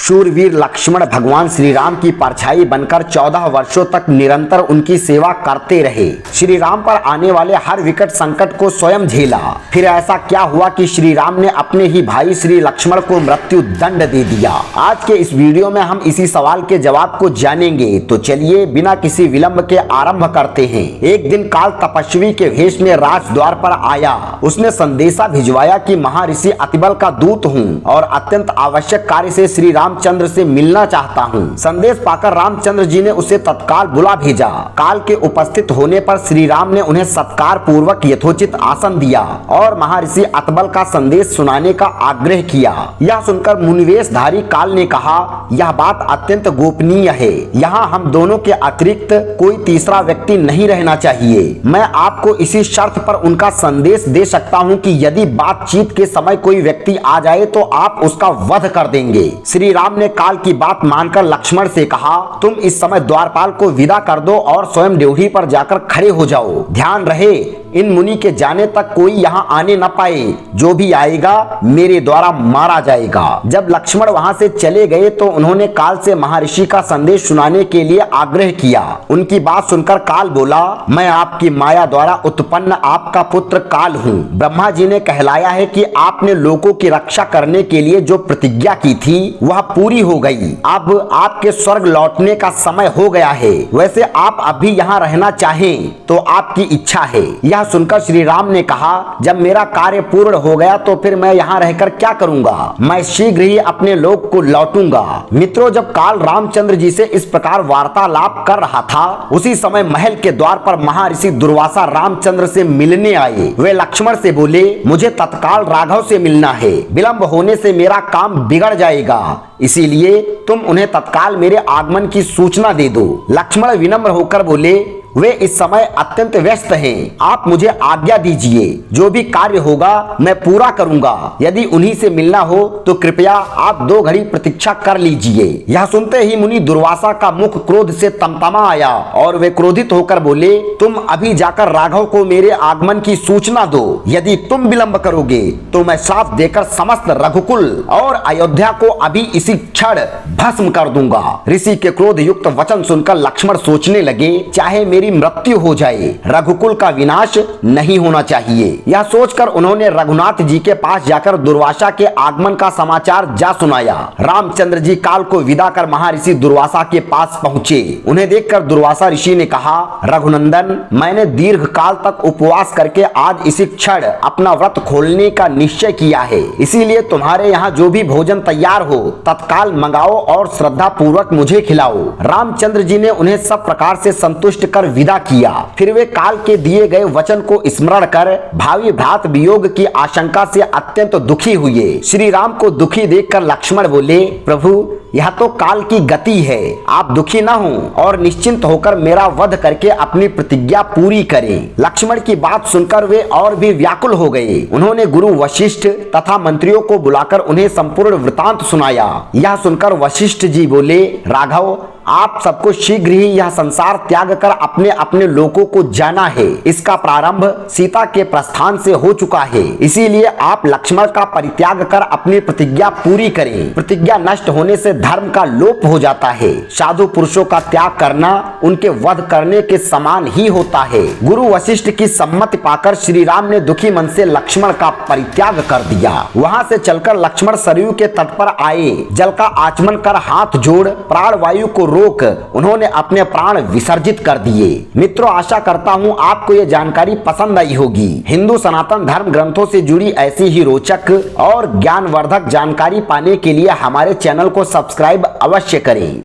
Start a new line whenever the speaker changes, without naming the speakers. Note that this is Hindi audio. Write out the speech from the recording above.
शूरवीर लक्ष्मण भगवान श्री राम की परछाई बनकर 14 वर्षों तक निरंतर उनकी सेवा करते रहे। श्री राम पर आने वाले हर विकट संकट को स्वयं झेला। फिर ऐसा क्या हुआ कि श्री राम ने अपने ही भाई श्री लक्ष्मण को मृत्यु दंड दे दिया? आज के इस वीडियो में हम इसी सवाल के जवाब को जानेंगे। तो चलिए बिना किसी विलंब के आरंभ करते हैं। एक दिन काल तपस्वी के वेश में राज द्वार पर आया। उसने संदेशा भिजवाया कि महर्षि अतिबल का दूत हूँ और अत्यंत आवश्यक कार्य से श्री रामचंद्र से मिलना चाहता हूँ। संदेश पाकर रामचंद्र जी ने उसे तत्काल बुला भेजा। काल के उपस्थित होने पर श्री राम ने उन्हें सत्कार पूर्वक यथोचित आसन दिया और महर्षि अतबल का संदेश सुनाने का आग्रह किया। यह सुनकर मुनिवेशधारी काल ने कहा, यह बात अत्यंत गोपनीय है। यहाँ हम दोनों के अतिरिक्त कोई तीसरा व्यक्ति नहीं रहना चाहिए। मैं आपको इसी शर्त पर उनका संदेश दे सकता हूँ कि यदि बातचीत के समय कोई व्यक्ति आ जाए तो आप उसका वध कर देंगे। श्री राम ने काल की बात मानकर लक्ष्मण से कहा, तुम इस समय द्वारपाल को विदा कर दो और स्वयं ड्योढ़ी पर जाकर खड़े हो जाओ। ध्यान रहे इन मुनि के जाने तक कोई यहाँ आने न पाए। जो भी आएगा मेरे द्वारा मारा जाएगा। जब लक्ष्मण वहाँ से चले गए तो उन्होंने काल से महर्षि का संदेश सुनाने के लिए आग्रह किया। उनकी बात सुनकर काल बोला, मैं आपकी माया द्वारा उत्पन्न आपका पुत्र काल हूँ। ब्रह्मा जी ने कहलाया है कि आपने लोगों की रक्षा करने के लिए जो प्रतिज्ञा की थी वह पूरी हो गई। अब आपके स्वर्ग लौटने का समय हो गया है। वैसे आप अभी यहाँ रहना चाहें तो आपकी इच्छा है। यह सुनकर श्री राम ने कहा, जब मेरा कार्य पूर्ण हो गया तो फिर मैं यहाँ रहकर क्या करूँगा? मैं शीघ्र ही अपने लोक को लौटूंगा। मित्रों, जब काल रामचंद्र जी से इस प्रकार वार्तालाप कर रहा था उसी समय महल के द्वार पर महर्षि दुर्वासा रामचंद्र से मिलने आए। वे लक्ष्मण से बोले, मुझे तत्काल राघव से मिलना है। विलंब होने से मेरा काम बिगड़ जाएगा, इसीलिए तुम उन्हें तत्काल मेरे आगमन की सूचना दे दो। लक्ष्मण विनम्र होकर बोले, वे इस समय अत्यंत व्यस्त हैं। आप मुझे आज्ञा दीजिए, जो भी कार्य होगा मैं पूरा करूंगा। यदि उन्हीं से मिलना हो तो कृपया आप 2 घड़ी प्रतीक्षा कर लीजिए। यह सुनते ही मुनि दुर्वासा का मुख क्रोध से तमतमा आया और वे क्रोधित होकर बोले, तुम अभी जाकर राघव को मेरे आगमन की सूचना दो। यदि तुम विलंब करोगे तो मैं श्राप देकर समस्त रघुकुल और अयोध्या को अभी इसी क्षण भस्म कर दूंगा। ऋषि के क्रोध युक्त वचन सुनकर लक्ष्मण सोचने लगे, चाहे मेरी मृत्यु हो जाए, रघुकुल का विनाश नहीं होना चाहिए। यह सोचकर उन्होंने रघुनाथ जी के पास जाकर दुर्वासा के आगमन का समाचार जा सुनाया। रामचंद्र जी काल को विदा कर महर्षि दुर्वासा के पास पहुँचे। उन्हें देखकर दुर्वासा ऋषि ने कहा, रघुनंदन, मैंने दीर्घ काल तक उपवास करके आज इसी क्षण अपना व्रत खोलने का निश्चय किया है। इसीलिए तुम्हारे यहाँ जो भी भोजन तैयार हो तत्काल मंगाओ और श्रद्धा पूर्वक मुझे खिलाओ। रामचंद्र जी ने उन्हें सब प्रकार से संतुष्ट कर विदा किया। फिर वे काल के दिए गए वचन को स्मरण कर भावी भ्रात वियोग की आशंका से अत्यंत दुखी हुए। श्री राम को दुखी देखकर लक्ष्मण बोले, प्रभु, यह तो काल की गति है। आप दुखी न हो और निश्चिंत होकर मेरा वध करके अपनी प्रतिज्ञा पूरी करें। लक्ष्मण की बात सुनकर वे और भी व्याकुल हो गए। उन्होंने गुरु वशिष्ठ तथा मंत्रियों को बुलाकर उन्हें संपूर्ण वृतांत सुनाया। यह सुनकर वशिष्ठ जी बोले, राघव, आप सबको शीघ्र ही यह संसार त्याग कर अपने अपने लोकों को जाना है। इसका प्रारंभ सीता के प्रस्थान से हो चुका है। इसीलिए आप लक्ष्मण का परित्याग कर अपनी प्रतिज्ञा पूरी करें। प्रतिज्ञा नष्ट होने से धर्म का लोप हो जाता है। साधु पुरुषों का त्याग करना उनके वध करने के समान ही होता है। गुरु वशिष्ठ की सम्मति पाकर श्री राम ने दुखी मन से लक्ष्मण का परित्याग कर दिया। वहां से चलकर लक्ष्मण सरयू के तट पर आए। जल का आचमन कर हाथ जोड़ प्राण वायु को रोक उन्होंने अपने प्राण विसर्जित कर दिए। मित्रों, आशा करता हूँ आपको ये जानकारी पसंद आई होगी। हिंदू सनातन धर्म ग्रंथों से जुड़ी ऐसी ही रोचक और ज्ञानवर्धक जानकारी पाने के लिए हमारे चैनल को सब्सक्राइब अवश्य करें।